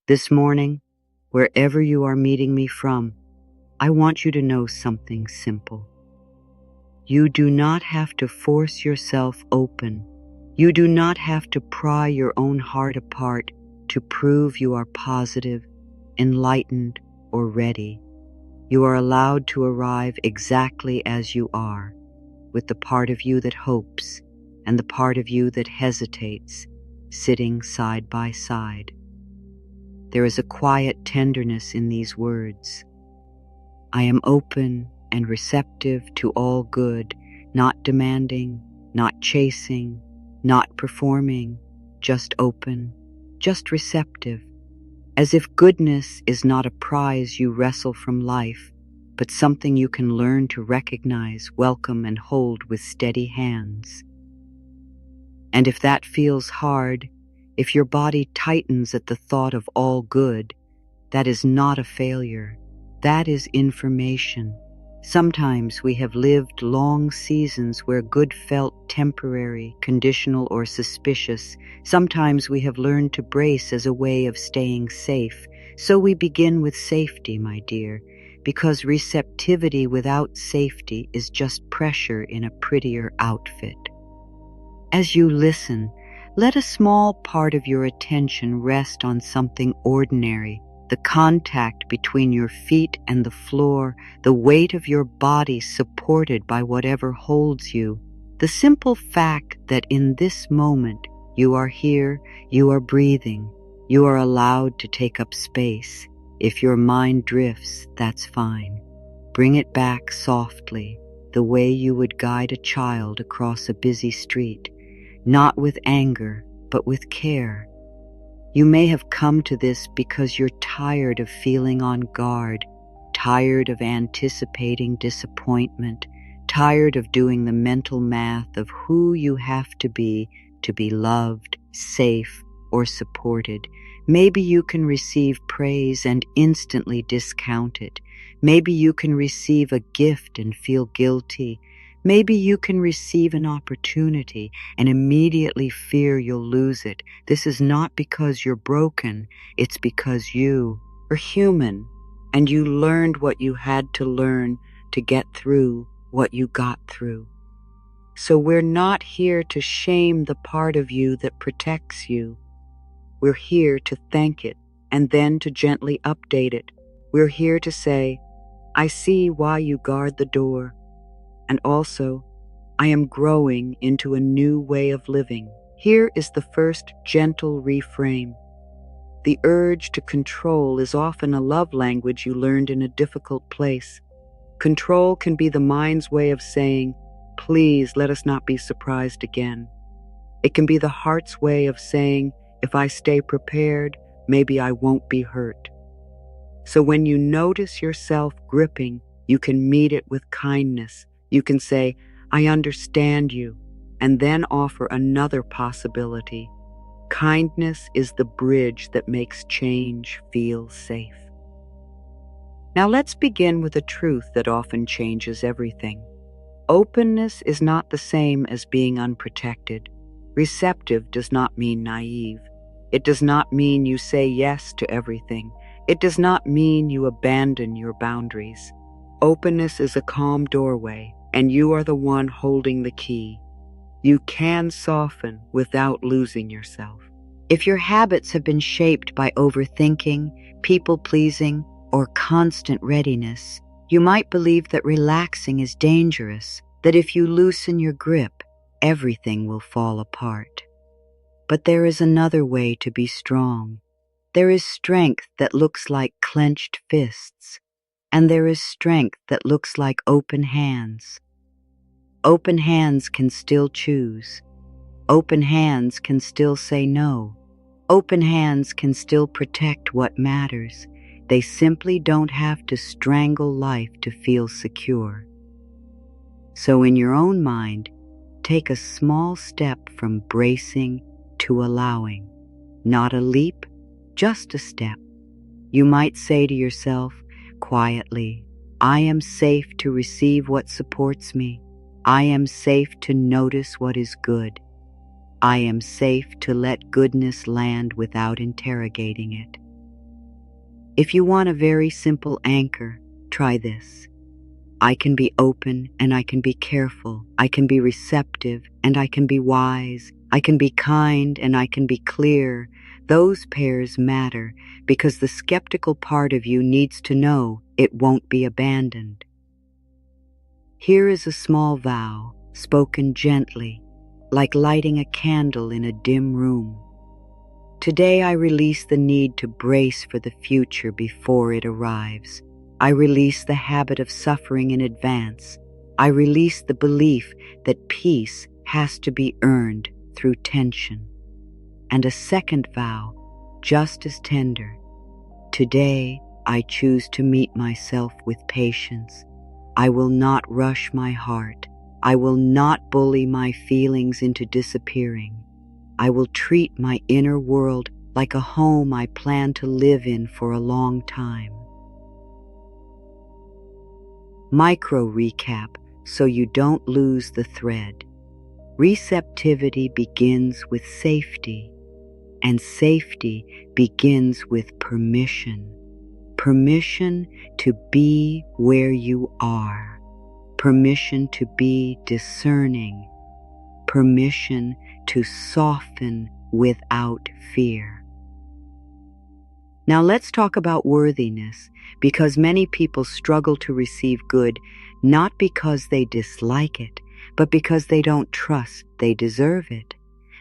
This morning, wherever you are meeting me from, I want you to know something simple. You do not have to force yourself open. You do not have to pry your own heart apart to prove you are positive, enlightened, or ready. You are allowed to arrive exactly as you are, with the part of you that hopes and the part of you that hesitates, sitting side by side. There is a quiet tenderness in these words. I am open and receptive to all good, not demanding, not chasing, not performing, just open, just receptive, as if goodness is not a prize you wrestle from life, but something you can learn to recognize, welcome, and hold with steady hands. And if that feels hard, if your body tightens at the thought of all good, that is not a failure. That is information. Sometimes we have lived long seasons where good felt temporary, conditional, or suspicious. Sometimes we have learned to brace as a way of staying safe. So we begin with safety, my dear, because receptivity without safety is just pressure in a prettier outfit. As you listen, let a small part of your attention rest on something ordinary. The contact between your feet and the floor, the weight of your body supported by whatever holds you, the simple fact that in this moment you are here, you are breathing, you are allowed to take up space. If your mind drifts, that's fine. Bring it back softly, the way you would guide a child across a busy street, not with anger, but with care. You may have come to this because you're tired of feeling on guard, tired of anticipating disappointment, tired of doing the mental math of who you have to be loved, safe, or supported. Maybe you can receive praise and instantly discount it. Maybe you can receive a gift and feel guilty. Maybe you can receive an opportunity and immediately fear you'll lose it. This is not because you're broken. It's because you are human and you learned what you had to learn to get through what you got through. So we're not here to shame the part of you that protects you. We're here to thank it and then to gently update it. We're here to say, I see why you guard the door. And also, I am growing into a new way of living. Here is the first gentle reframe. The urge to control is often a love language you learned in a difficult place. Control can be the mind's way of saying, please let us not be surprised again. It can be the heart's way of saying, if I stay prepared, maybe I won't be hurt. So when you notice yourself gripping, you can meet it with kindness. You can say, I understand you, and then offer another possibility. Kindness is the bridge that makes change feel safe. Now let's begin with a truth that often changes everything. Openness is not the same as being unprotected. Receptive does not mean naive. It does not mean you say yes to everything. It does not mean you abandon your boundaries. Openness is a calm doorway, and you are the one holding the key. You can soften without losing yourself. If your habits have been shaped by overthinking, people-pleasing, or constant readiness, you might believe that relaxing is dangerous, that if you loosen your grip, everything will fall apart. But there is another way to be strong. There is strength that looks like clenched fists, and there is strength that looks like open hands. Open hands can still choose. Open hands can still say no. Open hands can still protect what matters. They simply don't have to strangle life to feel secure. So in your own mind, take a small step from bracing to allowing. Not a leap, just a step. You might say to yourself quietly, I am safe to receive what supports me. I am safe to notice what is good. I am safe to let goodness land without interrogating it. If you want a very simple anchor, try this. I can be open and I can be careful. I can be receptive and I can be wise. I can be kind and I can be clear. Those pairs matter because the skeptical part of you needs to know it won't be abandoned. Here is a small vow, spoken gently, like lighting a candle in a dim room. Today I release the need to brace for the future before it arrives. I release the habit of suffering in advance. I release the belief that peace has to be earned through tension. And a second vow, just as tender. Today I choose to meet myself with patience. I will not rush my heart. I will not bully my feelings into disappearing. I will treat my inner world like a home I plan to live in for a long time. Micro recap so you don't lose the thread. Receptivity begins with safety, and safety begins with permission. Permission to be where you are. Permission to be discerning. Permission to soften without fear. Now let's talk about worthiness, because many people struggle to receive good not because they dislike it, but because they don't trust they deserve it.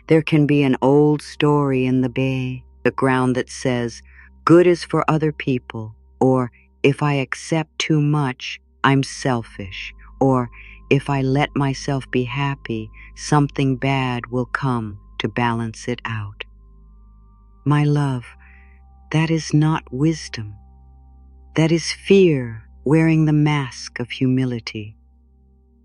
There can be an old story in the ground that says, good is for other people, or if I accept too much, I'm selfish, or if I let myself be happy, something bad will come to balance it out. My love, that is not wisdom. That is fear wearing the mask of humility.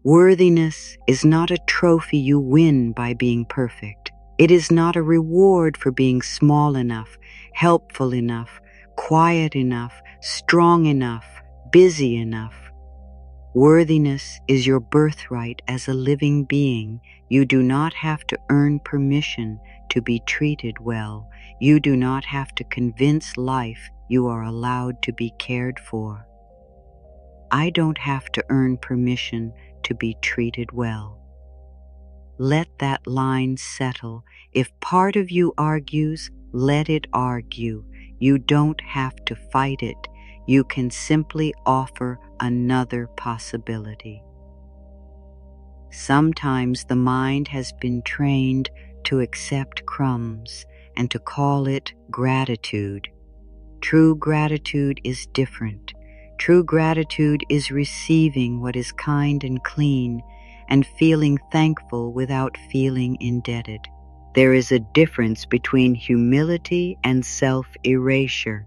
Worthiness is not a trophy you win by being perfect. It is not a reward for being small enough, helpful enough, quiet enough, strong enough, busy enough. Worthiness is your birthright as a living being. You do not have to earn permission to be treated well. You do not have to convince life you are allowed to be cared for. I don't have to earn permission to be treated well. Let that line settle. If part of you argues, let it argue. You don't have to fight it. You can simply offer another possibility. Sometimes the mind has been trained to accept crumbs and to call it gratitude. True gratitude is different. True gratitude is receiving what is kind and clean and feeling thankful without feeling indebted. There is a difference between humility and self-erasure.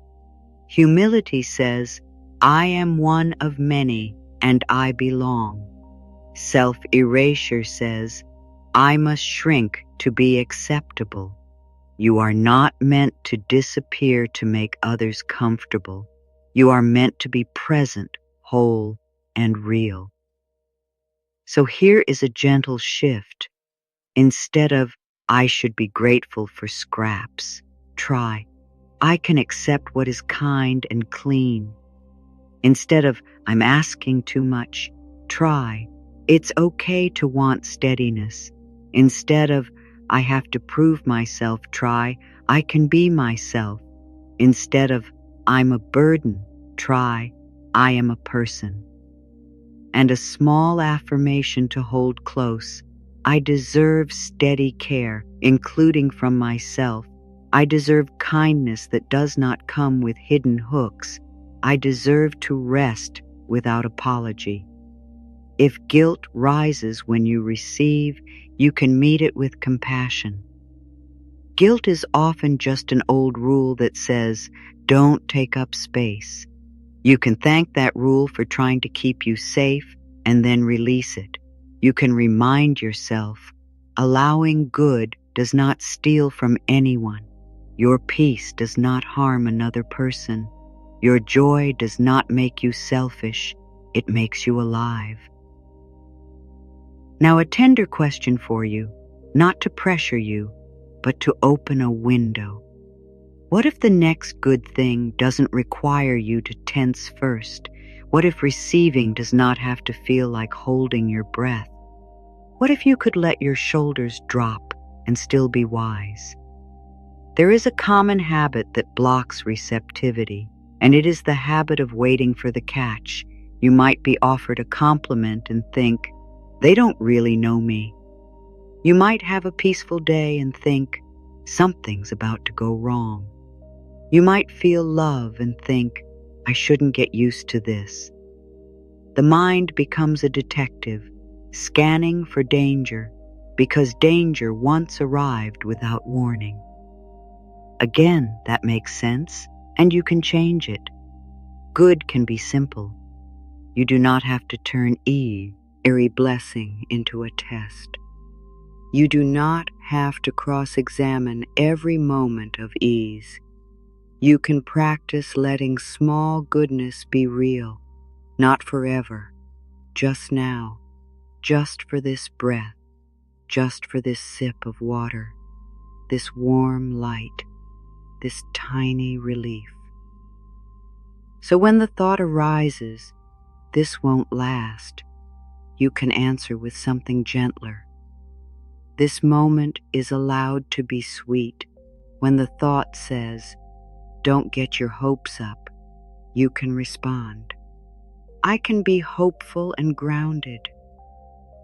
Humility says, I am one of many and I belong. Self-erasure says, I must shrink to be acceptable. You are not meant to disappear to make others comfortable. You are meant to be present, whole, and real. So here is a gentle shift. Instead of, I should be grateful for scraps, try, I can accept what is kind and clean. Instead of, I'm asking too much, try, it's okay to want steadiness. Instead of, I have to prove myself, try, I can be myself. Instead of, I'm a burden, try, I am a person. And a small affirmation to hold close. I deserve steady care, including from myself. I deserve kindness that does not come with hidden hooks. I deserve to rest without apology. If guilt rises when you receive, you can meet it with compassion. Guilt is often just an old rule that says, don't take up space. You can thank that rule for trying to keep you safe and then release it. You can remind yourself, allowing good does not steal from anyone. Your peace does not harm another person. Your joy does not make you selfish. It makes you alive. Now, a tender question for you, not to pressure you, but to open a window. What if the next good thing doesn't require you to tense first? What if receiving does not have to feel like holding your breath? What if you could let your shoulders drop and still be wise? There is a common habit that blocks receptivity, and it is the habit of waiting for the catch. You might be offered a compliment and think, they don't really know me. You might have a peaceful day and think, something's about to go wrong. You might feel love and think, I shouldn't get used to this. The mind becomes a detective, scanning for danger, because danger once arrived without warning. Again, that makes sense, and you can change it. Good can be simple. You do not have to turn every blessing into a test. You do not have to cross-examine every moment of ease. You can practice letting small goodness be real, not forever, just now, just for this breath, just for this sip of water, this warm light, this tiny relief. So when the thought arises, this won't last, you can answer with something gentler. This moment is allowed to be sweet. When the thought says, don't get your hopes up, you can respond, I can be hopeful and grounded.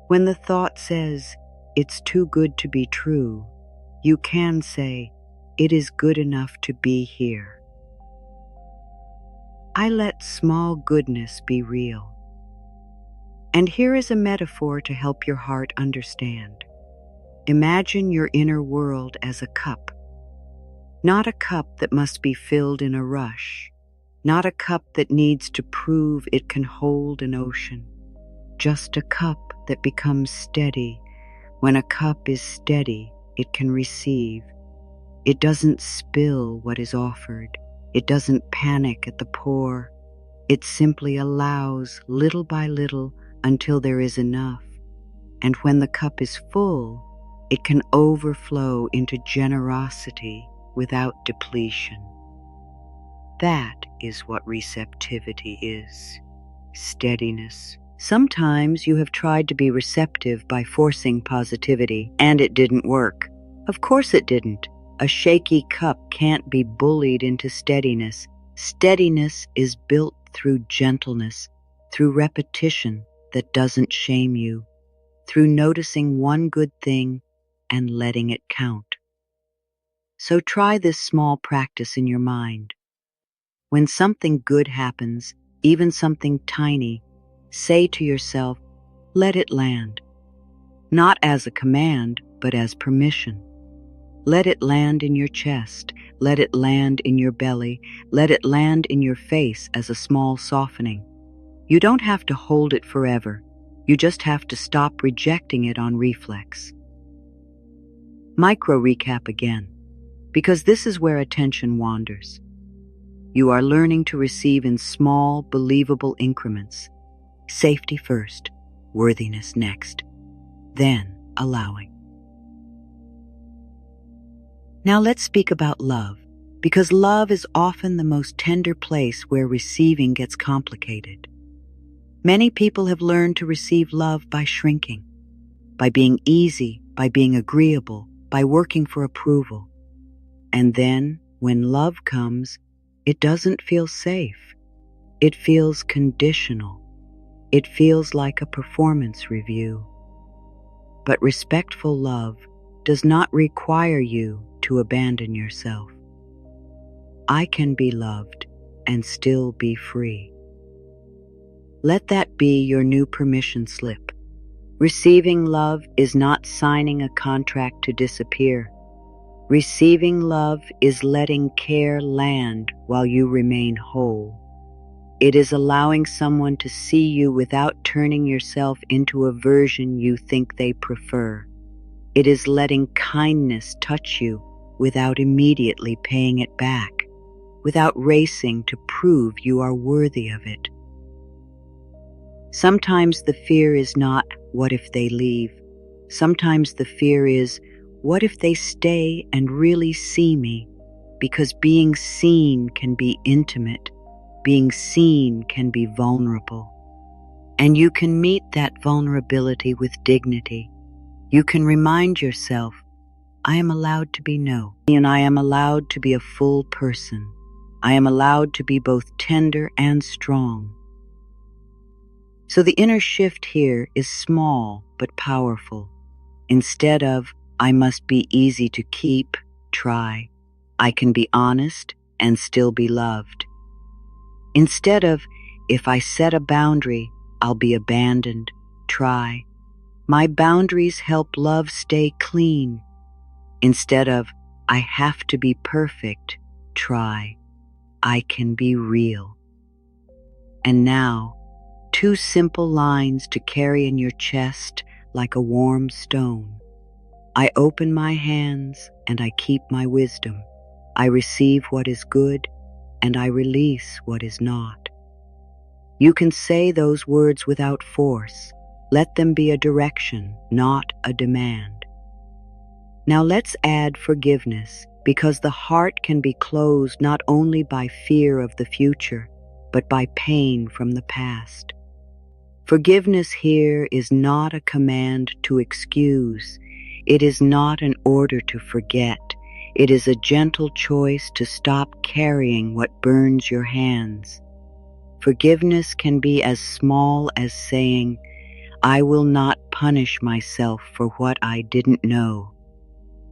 When the thought says, it's too good to be true, you can say, it is good enough to be here. I let small goodness be real. And here is a metaphor to help your heart understand. Imagine your inner world as a cup. Not a cup that must be filled in a rush. Not a cup that needs to prove it can hold an ocean. Just a cup that becomes steady. When a cup is steady, it can receive. It doesn't spill what is offered. It doesn't panic at the pour. It simply allows little by little until there is enough. And when the cup is full, it can overflow into generosity without depletion. That is what receptivity is. Steadiness. Sometimes you have tried to be receptive by forcing positivity, and it didn't work. Of course it didn't. A shaky cup can't be bullied into steadiness. Steadiness is built through gentleness, through repetition that doesn't shame you, through noticing one good thing and letting it count. So try this small practice in your mind. When something good happens, even something tiny, say to yourself, let it land. Not as a command, but as permission. Let it land in your chest. Let it land in your belly. Let it land in your face as a small softening. You don't have to hold it forever. You just have to stop rejecting it on reflex. Micro recap again, because this is where attention wanders. You are learning to receive in small, believable increments. Safety first, worthiness next, then allowing. Now let's speak about love, because love is often the most tender place where receiving gets complicated. Many people have learned to receive love by shrinking, by being easy, by being agreeable, by working for approval. And then, when love comes, it doesn't feel safe. It feels conditional. It feels like a performance review. But respectful love does not require you to abandon yourself. I can be loved and still be free. Let that be your new permission slip. Receiving love is not signing a contract to disappear. Receiving love is letting care land while you remain whole. It is allowing someone to see you without turning yourself into a version you think they prefer. It is letting kindness touch you without immediately paying it back, without racing to prove you are worthy of it. Sometimes the fear is not, what if they leave? Sometimes the fear is, what if they stay and really see me? because being seen can be intimate, being seen can be vulnerable. And you can meet that vulnerability with dignity. You can remind yourself, I am allowed to be no, and I am allowed to be a full person. I am allowed to be both tender and strong. So the inner shift here is small but powerful. Instead of, I must be easy to keep, try, I can be honest and still be loved. Instead of, if I set a boundary, I'll be abandoned, try, my boundaries help love stay clean. Instead of, I have to be perfect, try, I can be real. And now, 2 simple lines to carry in your chest like a warm stone. I open my hands and I keep my wisdom. I receive what is good and I release what is not. You can say those words without force. Let them be a direction, not a demand. Now let's add forgiveness, because the heart can be closed not only by fear of the future, but by pain from the past. Forgiveness here is not a command to excuse. It is not an order to forget. It is a gentle choice to stop carrying what burns your hands. Forgiveness can be as small as saying, I will not punish myself for what I didn't know.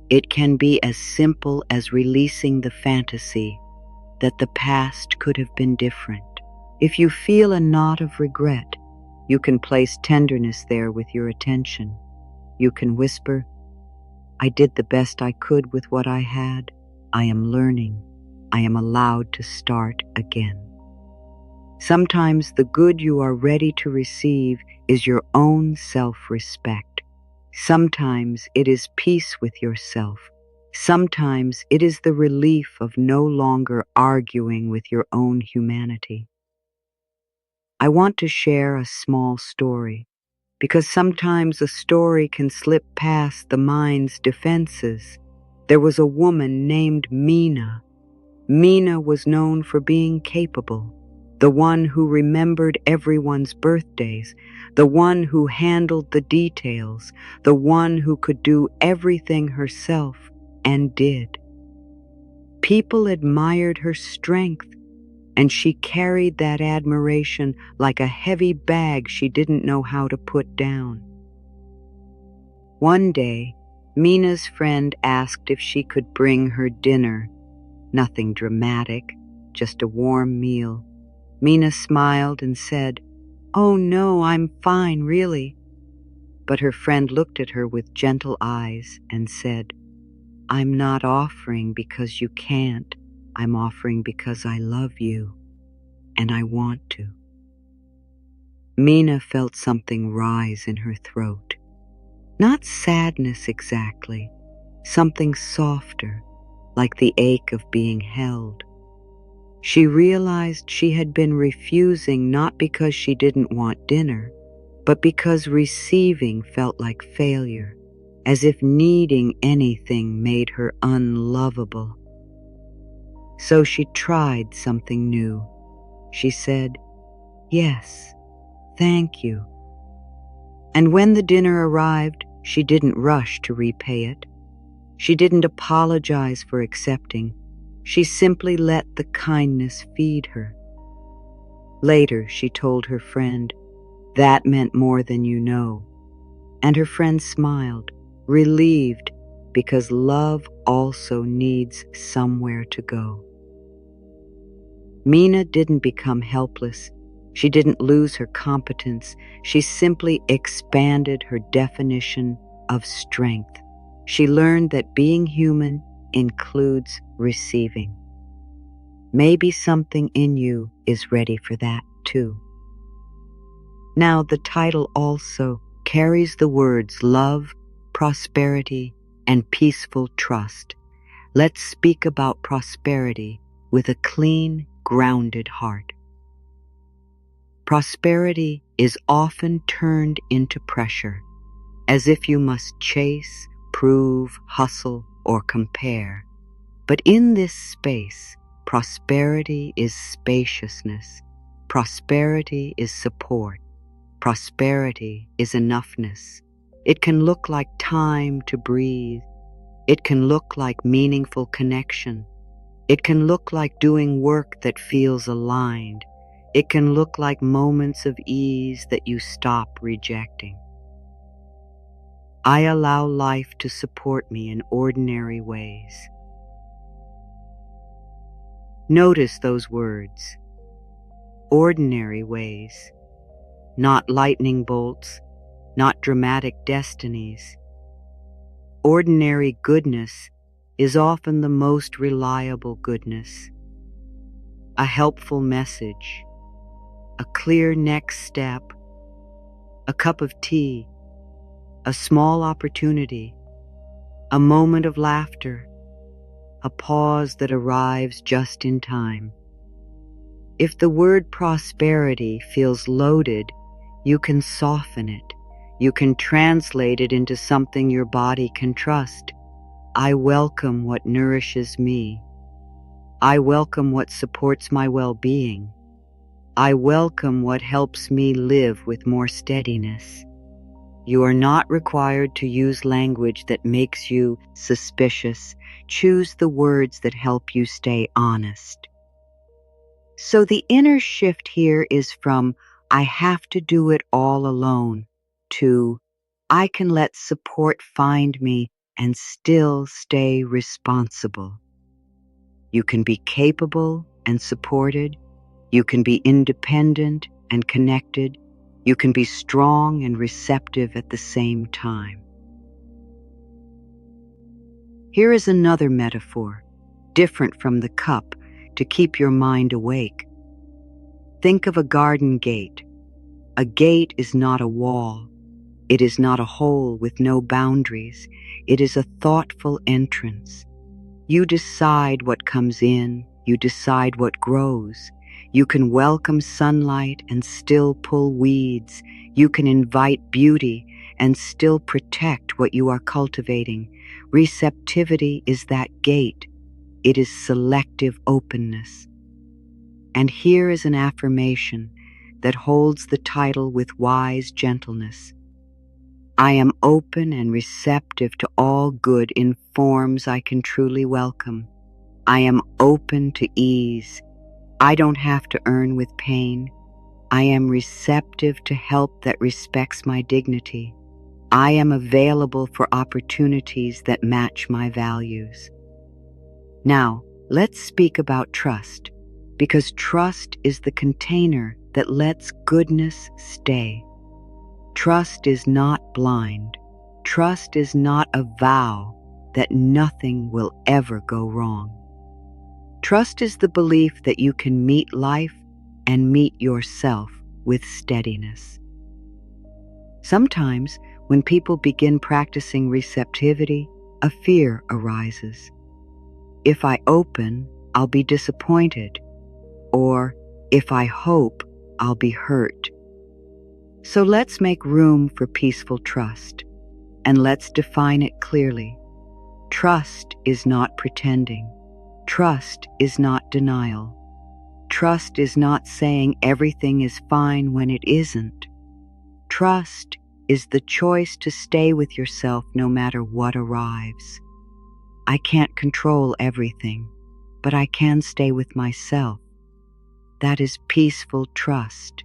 It can be as simple as releasing the fantasy that the past could have been different. If you feel a knot of regret, you can place tenderness there with your attention. You can whisper, I did the best I could with what I had. I am learning. I am allowed to start again. Sometimes the good you are ready to receive is your own self-respect. Sometimes it is peace with yourself. Sometimes it is the relief of no longer arguing with your own humanity. I want to share a small story, because sometimes a story can slip past the mind's defenses. There was a woman named Mina. Mina was known for being capable, the one who remembered everyone's birthdays, the one who handled the details, the one who could do everything herself and did. People admired her strength, and she carried that admiration like a heavy bag she didn't know how to put down. One day, Mina's friend asked if she could bring her dinner. Nothing dramatic, just a warm meal. Mina smiled and said, "Oh no, I'm fine, really." But her friend looked at her with gentle eyes and said, "I'm not offering because you can't. I'm offering because I love you, and I want to." Mina felt something rise in her throat. Not sadness exactly, something softer, like the ache of being held. She realized she had been refusing not because she didn't want dinner, but because receiving felt like failure, as if needing anything made her unlovable. So she tried something new. She said, "Yes, thank you." And when the dinner arrived, she didn't rush to repay it. She didn't apologize for accepting. She simply let the kindness feed her. Later, she told her friend, "That meant more than you know." And her friend smiled, relieved, because love also needs somewhere to go. Mina didn't become helpless. She didn't lose her competence. She simply expanded her definition of strength. She learned that being human includes receiving. Maybe something in you is ready for that too. Now, the title also carries the words love, prosperity, and peaceful trust. Let's speak about prosperity with a clean, grounded heart. Prosperity is often turned into pressure, as if you must chase, prove, hustle, or compare. But in this space, prosperity is spaciousness. Prosperity is support. Prosperity is enoughness. It can look like time to breathe. It can look like meaningful connection. It can look like doing work that feels aligned. It can look like moments of ease that you stop rejecting. I allow life to support me in ordinary ways. Notice those words. Ordinary ways. Not lightning bolts, not dramatic destinies. Ordinary goodness is often the most reliable goodness. A helpful message, a clear next step, a cup of tea, a small opportunity, a moment of laughter, a pause that arrives just in time. If the word prosperity feels loaded, you can soften it. You can translate it into something your body can trust. I welcome what nourishes me. I welcome what supports my well-being. I welcome what helps me live with more steadiness. You are not required to use language that makes you suspicious. Choose the words that help you stay honest. So the inner shift here is from I have to do it all alone to I can let support find me and still stay responsible. You can be capable and supported. You can be independent and connected. You can be strong and receptive at the same time. Here is another metaphor, different from the cup, to keep your mind awake. Think of a garden gate. A gate is not a wall. It is not a hole with no boundaries. It is a thoughtful entrance. You decide what comes in. You decide what grows. You can welcome sunlight and still pull weeds. You can invite beauty and still protect what you are cultivating. Receptivity is that gate. It is selective openness. And here is an affirmation that holds the title with wise gentleness. I am open and receptive to all good in forms I can truly welcome. I am open to ease. I don't have to earn with pain. I am receptive to help that respects my dignity. I am available for opportunities that match my values. Now, let's speak about trust, because trust is the container that lets goodness stay. Trust is not blind. Trust is not a vow that nothing will ever go wrong. Trust is the belief that you can meet life and meet yourself with steadiness. Sometimes, when people begin practicing receptivity, a fear arises. If I open, I'll be disappointed. Or, if I hope, I'll be hurt. So let's make room for peaceful trust, and let's define it clearly. Trust is not pretending. Trust is not denial. Trust is not saying everything is fine when it isn't. Trust is the choice to stay with yourself no matter what arrives. I can't control everything, but I can stay with myself. That is peaceful trust.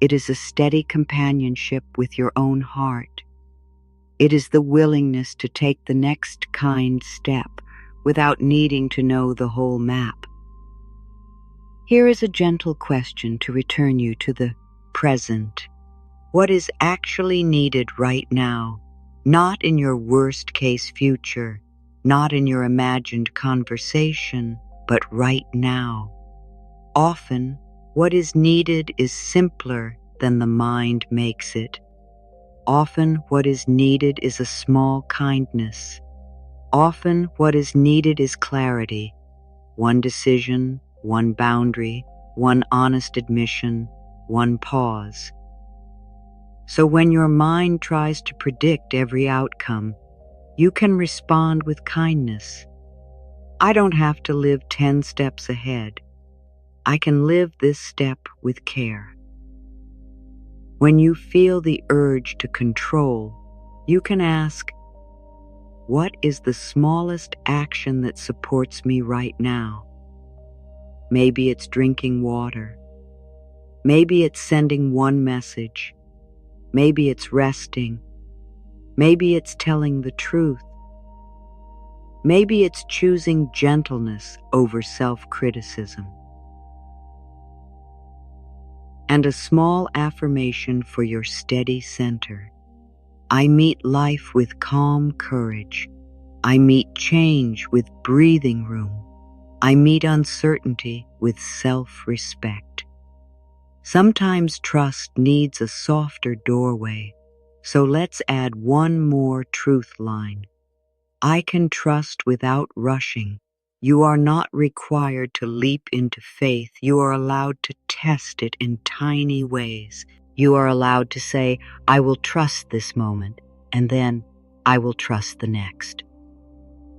It is a steady companionship with your own heart. It is the willingness to take the next kind step without needing to know the whole map. Here is a gentle question to return you to the present. What is actually needed right now, not in your worst-case future, not in your imagined conversation, but right now. Often, what is needed is simpler than the mind makes it. Often, what is needed is a small kindness. Often, what is needed is clarity. One decision, one boundary, one honest admission, one pause. So when your mind tries to predict every outcome, you can respond with kindness. I don't have to live 10 steps ahead. I can live this step with care. When you feel the urge to control, you can ask, what is the smallest action that supports me right now? Maybe it's drinking water. Maybe it's sending one message. Maybe it's resting. Maybe it's telling the truth. Maybe it's choosing gentleness over self-criticism. And a small affirmation for your steady center. I meet life with calm courage. I meet change with breathing room. I meet uncertainty with self-respect. Sometimes trust needs a softer doorway, so let's add one more truth line. I can trust without rushing. You are not required to leap into faith. You are allowed to test it in tiny ways. You are allowed to say, I will trust this moment, and then I will trust the next.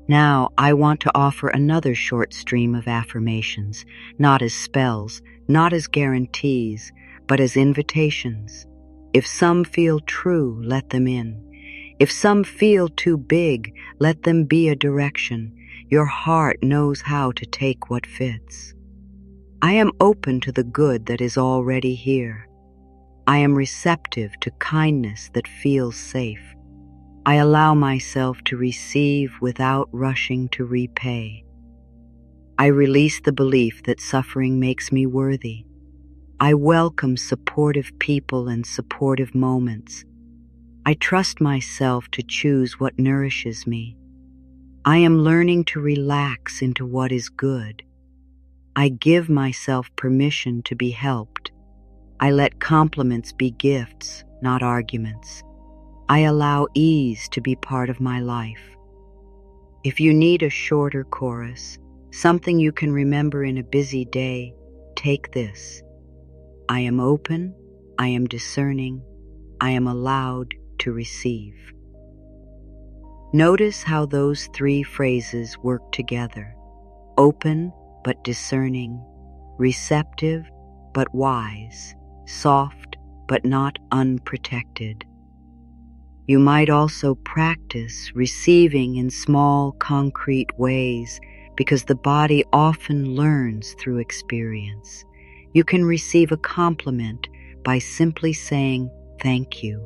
Now, I want to offer another short stream of affirmations, not as spells, not as guarantees, but as invitations. If some feel true, let them in. If some feel too big, let them be a direction. Your heart knows how to take what fits. I am open to the good that is already here. I am receptive to kindness that feels safe. I allow myself to receive without rushing to repay. I release the belief that suffering makes me worthy. I welcome supportive people and supportive moments. I trust myself to choose what nourishes me. I am learning to relax into what is good. I give myself permission to be helped. I let compliments be gifts, not arguments. I allow ease to be part of my life. If you need a shorter chorus, something you can remember in a busy day, take this. I am open, I am discerning, I am allowed to receive. Notice how those three phrases work together. Open but discerning, receptive but wise, soft but not unprotected. You might also practice receiving in small, concrete ways because the body often learns through experience. You can receive a compliment by simply saying thank you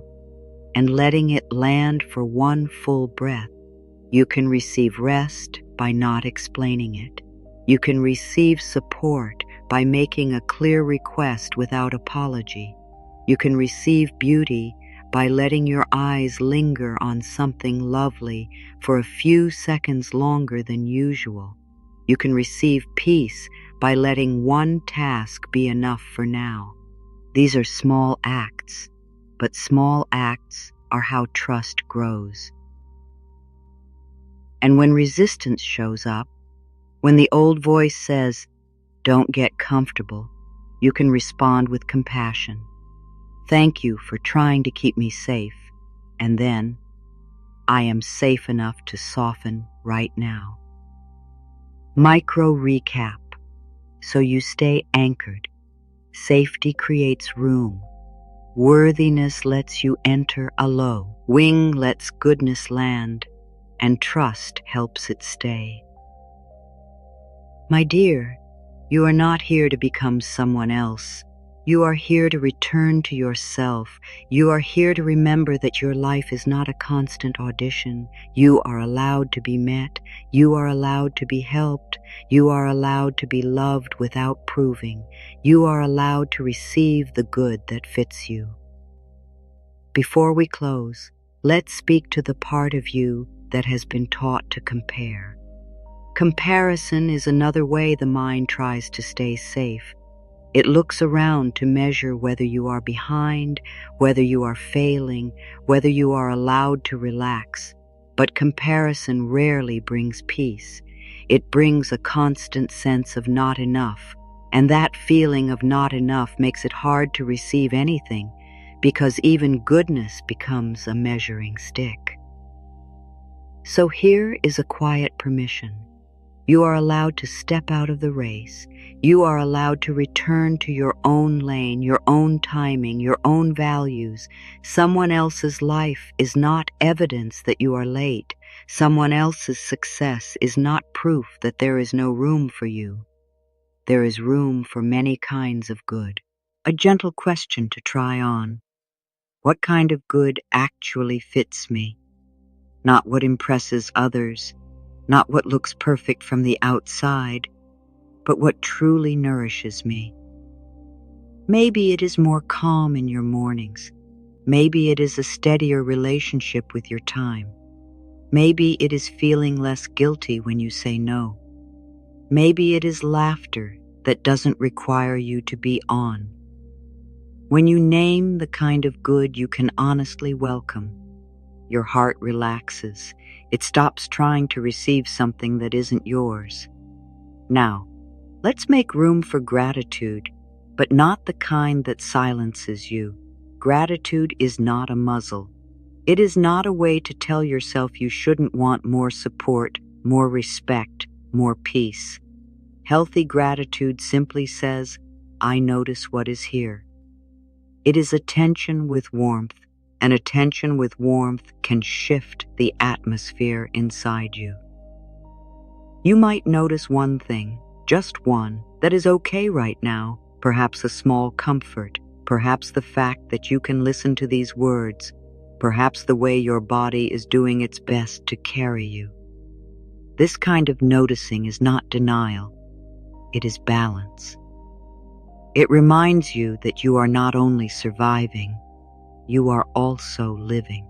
and letting it land for one full breath. You can receive rest by not explaining it. You can receive support by making a clear request without apology. You can receive beauty by letting your eyes linger on something lovely for a few seconds longer than usual. You can receive peace by letting one task be enough for now. These are small acts, but small acts are how trust grows. And when resistance shows up, when the old voice says, "Don't get comfortable," you can respond with compassion. "Thank you for trying to keep me safe," and then, "I am safe enough to soften right now." Micro recap, so you stay anchored. Safety creates room. Worthiness lets you enter a low. Wing lets goodness land, and trust helps it stay. My dear, you are not here to become someone else. You are here to return to yourself. You are here to remember that your life is not a constant audition. You are allowed to be met. You are allowed to be helped. You are allowed to be loved without proving. You are allowed to receive the good that fits you. Before we close, let's speak to the part of you that has been taught to compare. Comparison is another way the mind tries to stay safe. It looks around to measure whether you are behind, whether you are failing, whether you are allowed to relax. But comparison rarely brings peace. It brings a constant sense of not enough, and that feeling of not enough makes it hard to receive anything, because even goodness becomes a measuring stick. So here is a quiet permission. You are allowed to step out of the race. You are allowed to return to your own lane, your own timing, your own values. Someone else's life is not evidence that you are late. Someone else's success is not proof that there is no room for you. There is room for many kinds of good. A gentle question to try on. What kind of good actually fits me? Not what impresses others, not what looks perfect from the outside, but what truly nourishes me. Maybe it is more calm in your mornings. Maybe it is a steadier relationship with your time. Maybe it is feeling less guilty when you say no. Maybe it is laughter that doesn't require you to be on. When you name the kind of good you can honestly welcome, your heart relaxes. It stops trying to receive something that isn't yours. Now, let's make room for gratitude, but not the kind that silences you. Gratitude is not a muzzle. It is not a way to tell yourself you shouldn't want more support, more respect, more peace. Healthy gratitude simply says, I notice what is here. It is attention with warmth, and attention with warmth can shift the atmosphere inside you. You might notice one thing, just one, that is okay right now, perhaps a small comfort, perhaps the fact that you can listen to these words, perhaps the way your body is doing its best to carry you. This kind of noticing is not denial, it is balance. It reminds you that you are not only surviving, you are also living.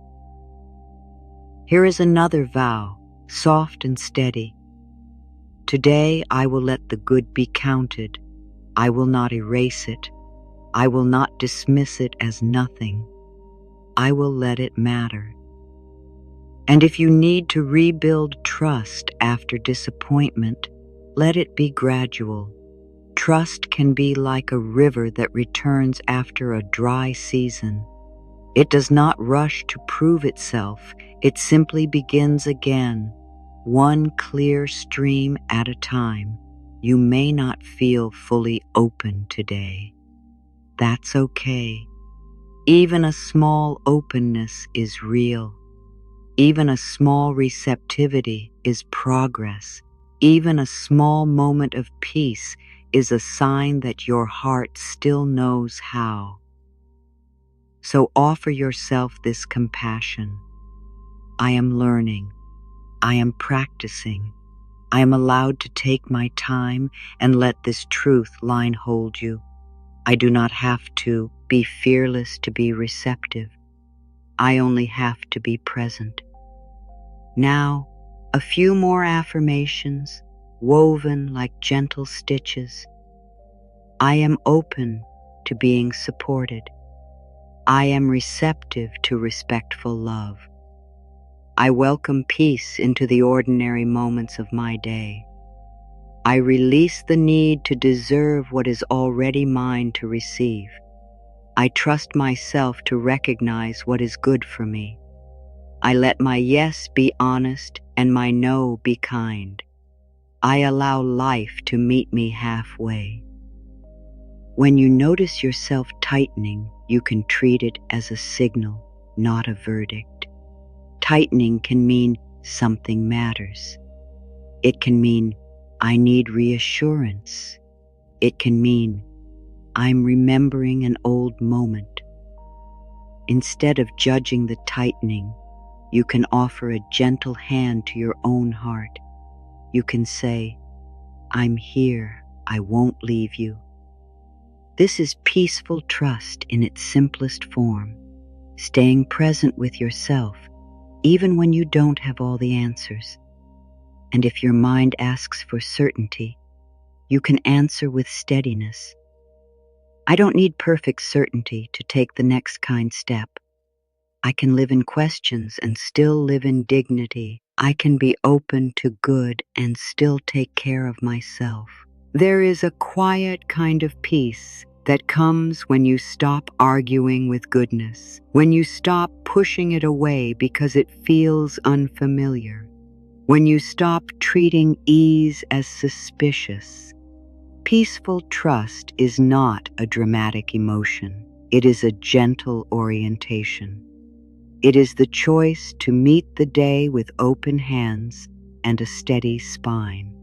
Here is another vow, soft and steady. Today I will let the good be counted. I will not erase it. I will not dismiss it as nothing. I will let it matter. And if you need to rebuild trust after disappointment, let it be gradual. Trust can be like a river that returns after a dry season. It does not rush to prove itself. It simply begins again, one clear stream at a time. You may not feel fully open today. That's okay. Even a small openness is real. Even a small receptivity is progress. Even a small moment of peace is a sign that your heart still knows how. So offer yourself this compassion. I am learning. I am practicing. I am allowed to take my time and let this truth line hold you. I do not have to be fearless to be receptive. I only have to be present. Now, a few more affirmations, woven like gentle stitches. I am open to being supported. I am receptive to respectful love. I welcome peace into the ordinary moments of my day. I release the need to deserve what is already mine to receive. I trust myself to recognize what is good for me. I let my yes be honest and my no be kind. I allow life to meet me halfway. When you notice yourself tightening, you can treat it as a signal, not a verdict. Tightening can mean something matters. It can mean I need reassurance. It can mean I'm remembering an old moment. Instead of judging the tightening, you can offer a gentle hand to your own heart. You can say, I'm here, I won't leave you. This is peaceful trust in its simplest form, staying present with yourself, even when you don't have all the answers. And if your mind asks for certainty, you can answer with steadiness. I don't need perfect certainty to take the next kind step. I can live in questions and still live in dignity. I can be open to good and still take care of myself. There is a quiet kind of peace that comes when you stop arguing with goodness, when you stop pushing it away because it feels unfamiliar. When you stop treating ease as suspicious, peaceful trust is not a dramatic emotion. It is a gentle orientation. It is the choice to meet the day with open hands and a steady spine.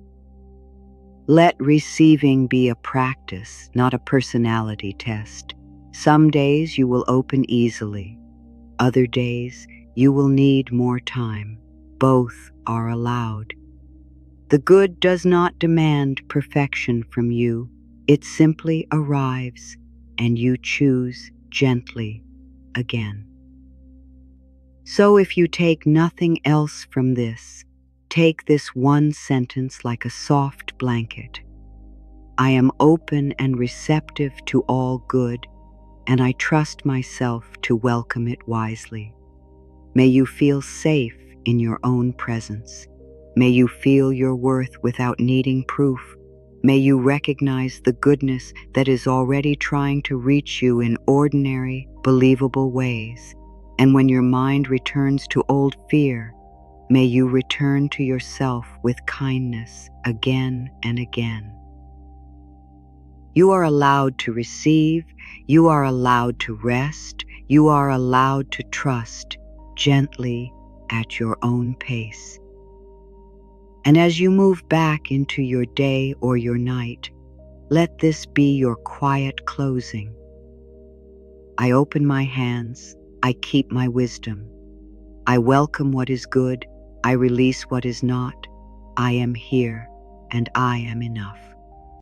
Let receiving be a practice, not a personality test. Some days you will open easily. Other days you will need more time. Both are allowed. The good does not demand perfection from you. It simply arrives, and you choose gently again. So if you take nothing else from this, take this one sentence like a soft blanket. I am open and receptive to all good, and I trust myself to welcome it wisely. May you feel safe in your own presence. May you feel your worth without needing proof. May you recognize the goodness that is already trying to reach you in ordinary, believable ways. And when your mind returns to old fear, may you return to yourself with kindness again and again. You are allowed to receive. You are allowed to rest. You are allowed to trust gently at your own pace. And as you move back into your day or your night, let this be your quiet closing. I open my hands. I keep my wisdom. I welcome what is good. I release what is not. I am here, and I am enough.